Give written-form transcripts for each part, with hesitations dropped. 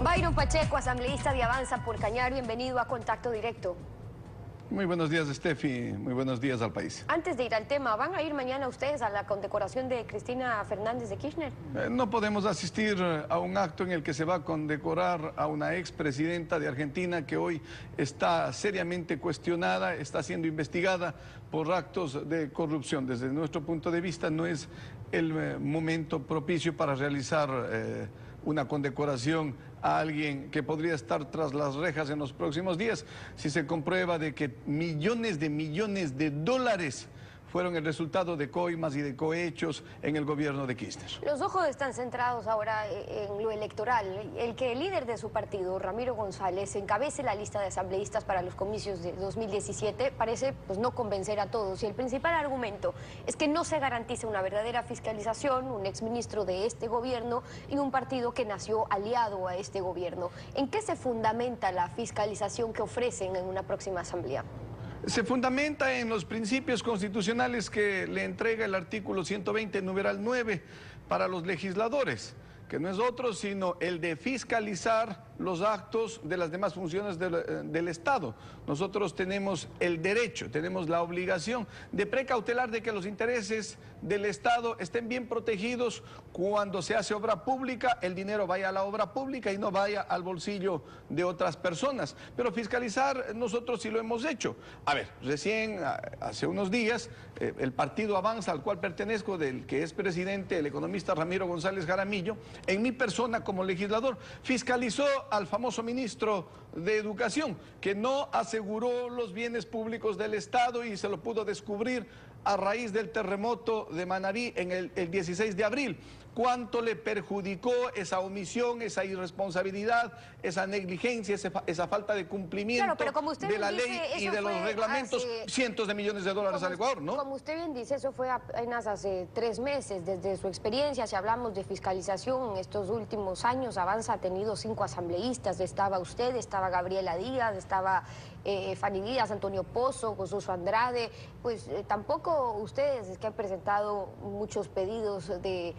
Byron Pacheco, asambleísta de Avanza por Cañar, bienvenido a Contacto Directo. Muy buenos días, Steffi. Muy buenos días al país. Antes de ir al tema, ¿van a ir mañana ustedes a la condecoración de Cristina Fernández de Kirchner? No podemos asistir a un acto en el que se va a condecorar a una expresidenta de Argentina que hoy está seriamente cuestionada, está siendo investigada por actos de corrupción. Desde nuestro punto de vista no es el momento propicio para realizar una condecoración a alguien que podría estar tras las rejas en los próximos días si se comprueba de que millones de dólares fueron el resultado de coimas y de cohechos en el gobierno de Kirchner. Los ojos están centrados ahora en lo electoral. El que el líder de su partido, Ramiro González, encabece la lista de asambleístas para los comicios de 2017 parece pues no convencer a todos. Y el principal argumento es que no se garantiza una verdadera fiscalización, un exministro de este gobierno y un partido que nació aliado a este gobierno. ¿En qué se fundamenta la fiscalización que ofrecen en una próxima asamblea? Se fundamenta en los principios constitucionales que le entrega el artículo 120, numeral 9, para los legisladores, que no es otro sino el de fiscalizar los actos de las demás funciones del Estado. Nosotros tenemos el derecho, tenemos la obligación de precautelar de que los intereses del Estado estén bien protegidos cuando se hace obra pública, el dinero vaya a la obra pública y no vaya al bolsillo de otras personas. Pero fiscalizar nosotros sí lo hemos hecho. A ver, recién hace unos días el partido Avanza, al cual pertenezco, del que es presidente el economista Ramiro González Jaramillo, en mi persona como legislador, fiscalizó al famoso ministro de Educación, que no aseguró los bienes públicos del Estado y se lo pudo descubrir a raíz del terremoto de Manabí en el 16 de abril. ¿Cuánto le perjudicó esa omisión, esa irresponsabilidad, esa negligencia, esa falta de cumplimiento de la ley y de los reglamentos? Cientos de millones de dólares al Ecuador, ¿no? Como usted bien dice, eso fue apenas hace 3 meses. Desde su experiencia, si hablamos de fiscalización, en estos últimos años Avanza ha tenido 5 asambleístas. Estaba usted, estaba Gabriela Díaz, estaba Fanny Díaz, Antonio Pozo, Jesús Andrade. Pues tampoco ustedes, es que han presentado muchos pedidos de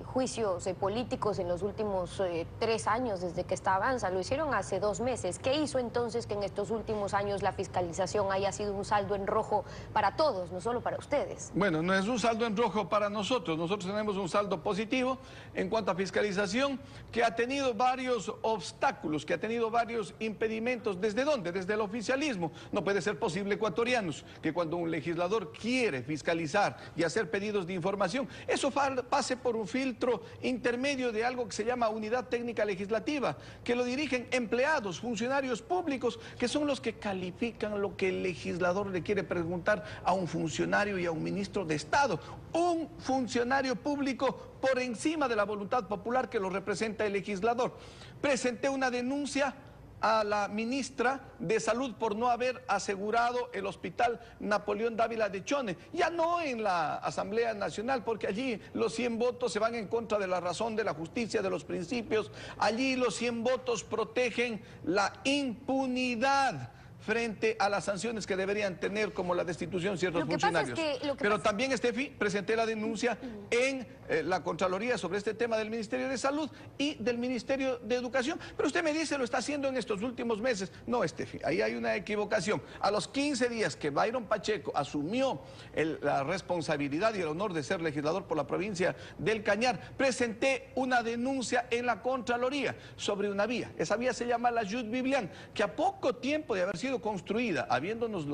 juicios políticos en los últimos 3 años desde que está Avanza. Lo hicieron hace 2 meses. ¿Qué hizo entonces que en estos últimos años la fiscalización haya sido un saldo en rojo para todos, no solo para ustedes? Bueno, no es un saldo en rojo para nosotros. Nosotros tenemos un saldo positivo en cuanto a fiscalización, que ha tenido varios obstáculos, que ha tenido varios impedimentos. ¿Desde dónde? Desde el oficialismo. No puede ser posible, ecuatorianos, que cuando un legislador quiere fiscalizar y hacer pedidos de información, eso pase por un filtro intermedio de algo que se llama Unidad Técnica Legislativa, que lo dirigen empleados, funcionarios públicos, que son los que califican lo que el legislador le quiere preguntar a un funcionario y a un ministro de Estado. Un funcionario público por encima de la voluntad popular que lo representa el legislador. Presenté una denuncia a la ministra de Salud por no haber asegurado el hospital Napoleón Dávila de Chone, ya no en la Asamblea Nacional, porque allí los 100 votos se van en contra de la razón, de la justicia, de los principios. Allí los 100 votos protegen la impunidad frente a las sanciones que deberían tener, como la destitución ciertos funcionarios. Pero también, Steffi, presenté la denuncia en la Contraloría sobre este tema del Ministerio de Salud y del Ministerio de Educación. Pero usted me dice, lo está haciendo en estos últimos meses. No, Steffi, ahí hay una equivocación. A los 15 días que Byron Pacheco asumió la responsabilidad y el honor de ser legislador por la provincia del Cañar, presenté una denuncia en la Contraloría sobre una vía. Esa vía se llama la Jud Vivian, que a poco tiempo de haber sido construida, habiéndonos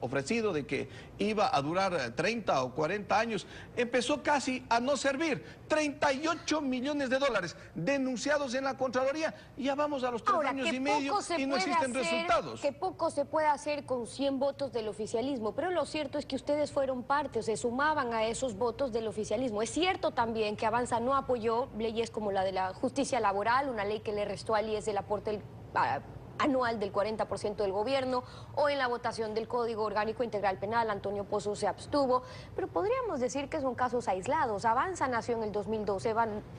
ofrecido de que iba a durar 30 o 40 años, empezó casi a no servir. 38 millones de dólares denunciados en la Contraloría. Ya vamos a los 3 años y medio y no existen resultados. Que poco se puede hacer con 100 votos del oficialismo, pero lo cierto es que ustedes fueron parte o se sumaban a esos votos del oficialismo. Es cierto también que Avanza no apoyó leyes como la de la justicia laboral, una ley que le restó al IES el aporte anual del 40% del gobierno, o en la votación del Código Orgánico Integral Penal, Antonio Pozo se abstuvo, pero podríamos decir que son casos aislados. Avanza nació en el 2012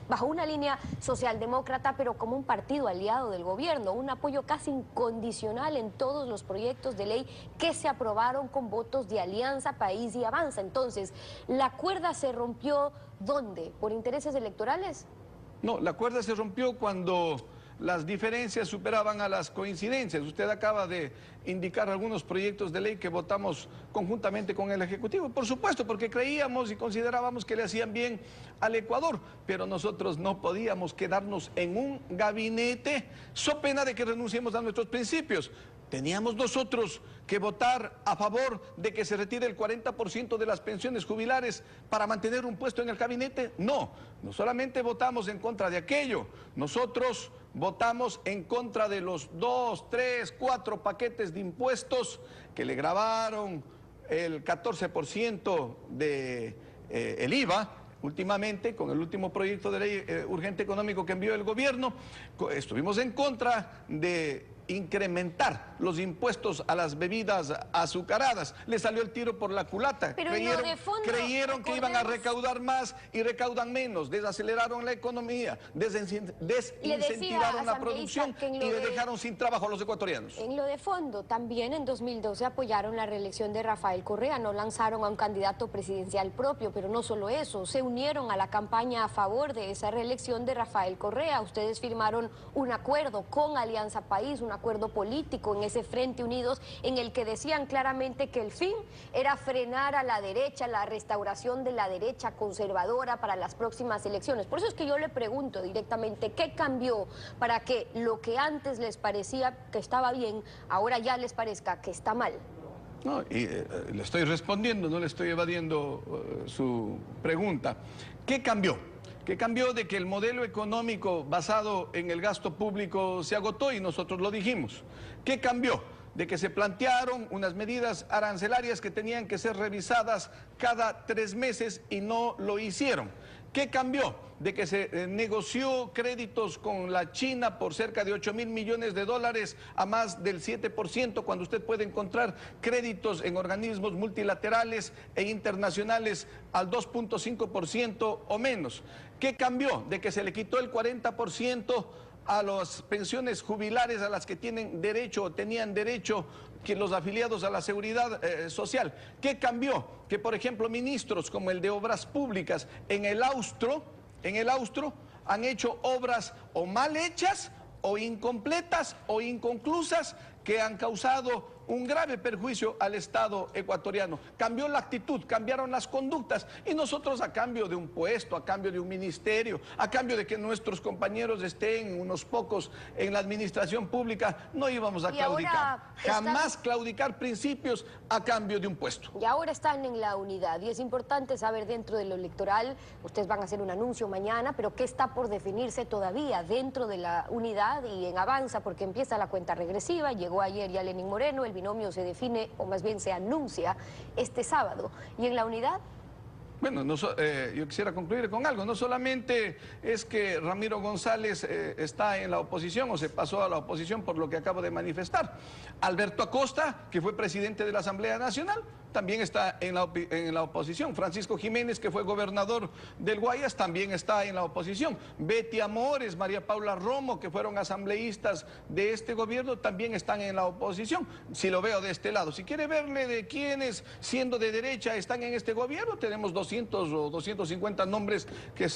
bajo una línea socialdemócrata, pero como un partido aliado del gobierno, un apoyo casi incondicional en todos los proyectos de ley que se aprobaron con votos de Alianza País y Avanza. Entonces, ¿la cuerda se rompió dónde? ¿Por intereses electorales? No, la cuerda se rompió cuando las diferencias superaban a las coincidencias. Usted acaba de indicar algunos proyectos de ley que votamos conjuntamente con el Ejecutivo. Por supuesto, porque creíamos y considerábamos que le hacían bien al Ecuador, pero nosotros no podíamos quedarnos en un gabinete so pena de que renunciemos a nuestros principios. ¿Teníamos nosotros que votar a favor de que se retire el 40% de las pensiones jubilares para mantener un puesto en el gabinete? No, no solamente votamos en contra de aquello, nosotros votamos en contra de los 2, 3, 4 paquetes de impuestos que le gravaron el 14% de el IVA. Últimamente, con el último proyecto de ley urgente económico que envió el gobierno, estuvimos en contra de incrementar los impuestos a las bebidas azucaradas. Le salió el tiro por la culata. Pero creyeron que iban a recaudar más y recaudan menos. Desaceleraron la economía, desincentivaron la producción y le dejaron sin trabajo a los ecuatorianos. En lo de fondo, también en 2012 apoyaron la reelección de Rafael Correa, no lanzaron a un candidato presidencial propio, pero no solo eso, se unieron a la campaña a favor de esa reelección de Rafael Correa. Ustedes firmaron un acuerdo con Alianza País, un acuerdo político en ese Frente Unidos, en el que decían claramente que el fin era frenar a la derecha, la restauración de la derecha conservadora para las próximas elecciones. Por eso es que yo le pregunto directamente, ¿qué cambió para que lo que antes les parecía que estaba bien, ahora ya les parezca que está mal? No, y le estoy respondiendo, no le estoy evadiendo su pregunta. ¿Qué cambió? ¿Qué cambió de que el modelo económico basado en el gasto público se agotó y nosotros lo dijimos? ¿Qué cambió? De que se plantearon unas medidas arancelarias que tenían que ser revisadas cada 3 meses y no lo hicieron. ¿Qué cambió? De que se negoció créditos con la China por cerca de 8.000 millones de dólares a más del 7%, cuando usted puede encontrar créditos en organismos multilaterales e internacionales al 2.5% o menos. ¿Qué cambió? De que se le quitó el 40% a las pensiones jubilares a las que tienen derecho o tenían derecho que los afiliados a la seguridad social. ¿Qué cambió? Que, por ejemplo, ministros como el de Obras Públicas en el austro han hecho obras o mal hechas o incompletas o inconclusas que han causado un grave perjuicio al Estado ecuatoriano. Cambió la actitud, cambiaron las conductas y nosotros, a cambio de un puesto, a cambio de un ministerio, a cambio de que nuestros compañeros estén unos pocos en la administración pública, no íbamos a claudicar. Jamás claudicar principios a cambio de un puesto. Y ahora están en la unidad y es importante saber, dentro de lo electoral, ustedes van a hacer un anuncio mañana, pero ¿qué está por definirse todavía dentro de la unidad y en Avanza? Porque empieza la cuenta regresiva, llegó ayer ya Lenín Moreno, el binomio se define, o más bien se anuncia este sábado. ¿Y en la unidad? Bueno, yo quisiera concluir con algo. No solamente es que Ramiro González está en la oposición o se pasó a la oposición por lo que acabo de manifestar. Alberto Acosta, que fue presidente de la Asamblea Nacional, también está en la oposición. Francisco Jiménez, que fue gobernador del Guayas, también está en la oposición. Betty Amores, María Paula Romo, que fueron asambleístas de este gobierno, también están en la oposición. Si lo veo de este lado. Si quiere verle de quienes, siendo de derecha, están en este gobierno, tenemos 200 o 250 nombres que,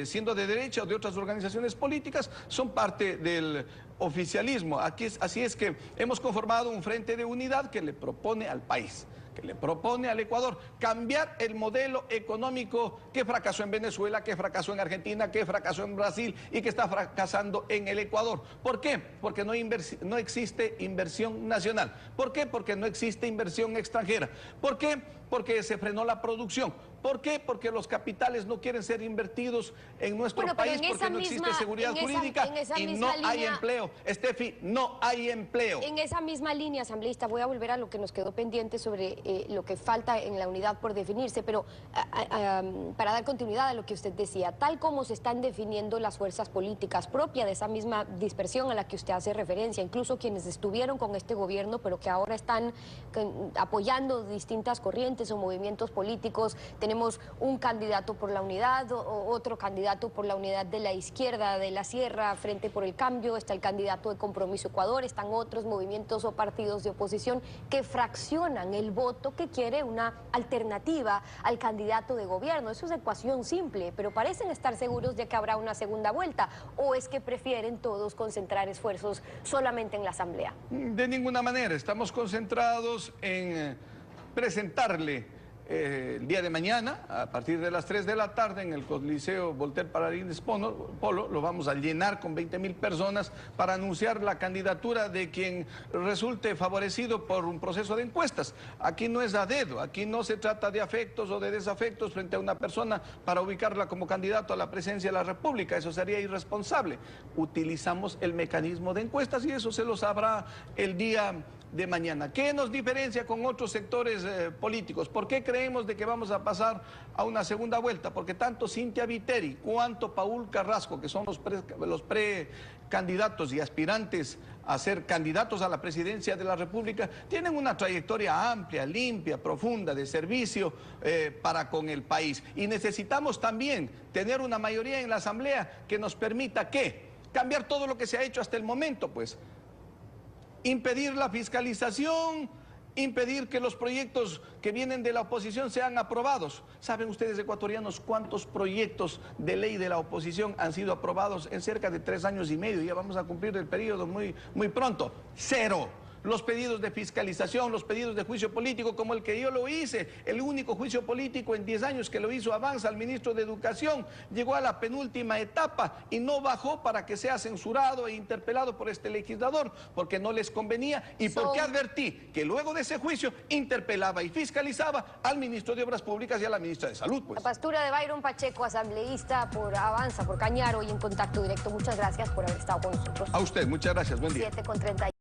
siendo de derecha o de otras organizaciones políticas, son parte del oficialismo. Así es que hemos conformado un frente de unidad que le propone al país, que le propone al Ecuador cambiar el modelo económico que fracasó en Venezuela, que fracasó en Argentina, que fracasó en Brasil y que está fracasando en el Ecuador. ¿Por qué? Porque no existe inversión nacional. ¿Por qué? Porque no existe inversión extranjera. ¿Por qué? Porque se frenó la producción. ¿Por qué? Porque los capitales no quieren ser invertidos en nuestro país, porque no existe seguridad jurídica y no hay empleo. Estefi, no hay empleo. En esa misma línea, asambleísta, voy a volver a lo que nos quedó pendiente sobre lo que falta en la unidad por definirse, pero para dar continuidad a lo que usted decía, tal como se están definiendo las fuerzas políticas propia de esa misma dispersión a la que usted hace referencia, incluso quienes estuvieron con este gobierno, pero que ahora están apoyando distintas corrientes o movimientos políticos. Tenemos un candidato por la unidad, otro candidato por la unidad de la izquierda de la Sierra, Frente por el Cambio, está el candidato de Compromiso Ecuador, están otros movimientos o partidos de oposición que fraccionan el voto que quiere una alternativa al candidato de gobierno. Eso es ecuación simple, pero parecen estar seguros de que habrá una segunda vuelta, ¿o es que prefieren todos concentrar esfuerzos solamente en la Asamblea? De ninguna manera, estamos concentrados en presentarle el día de mañana, a partir de las 3 de la tarde, en el Coliseo Voltaire Paladines Polo, lo vamos a llenar con 20.000 personas para anunciar la candidatura de quien resulte favorecido por un proceso de encuestas. Aquí no es a dedo, aquí no se trata de afectos o de desafectos frente a una persona para ubicarla como candidato a la presidencia de la República, eso sería irresponsable. Utilizamos el mecanismo de encuestas y eso se lo sabrá el día de mañana. ¿Qué nos diferencia con otros sectores políticos? ¿Por qué creemos de que vamos a pasar a una segunda vuelta? Porque tanto Cintia Viteri cuanto Paul Carrasco, que son los precandidatos y aspirantes a ser candidatos a la presidencia de la República, tienen una trayectoria amplia, limpia, profunda, de servicio para con el país. Y necesitamos también tener una mayoría en la Asamblea que nos permita, ¿qué? Cambiar todo lo que se ha hecho hasta el momento, pues. Impedir la fiscalización, impedir que los proyectos que vienen de la oposición sean aprobados. ¿Saben ustedes, ecuatorianos, cuántos proyectos de ley de la oposición han sido aprobados en cerca de 3 años y medio? Ya vamos a cumplir el periodo muy pronto. 0. Los pedidos de fiscalización, los pedidos de juicio político, como el que yo lo hice, el único juicio político en 10 años que lo hizo Avanza al ministro de Educación, llegó a la penúltima etapa y no bajó para que sea censurado e interpelado por este legislador, porque no les convenía y porque advertí que luego de ese juicio interpelaba y fiscalizaba al ministro de Obras Públicas y a la ministra de Salud, pues. La pastura de Byron Pacheco, asambleísta por Avanza, por Cañar, hoy en contacto directo. Muchas gracias por haber estado con nosotros. A usted, muchas gracias, buen día. 7:30.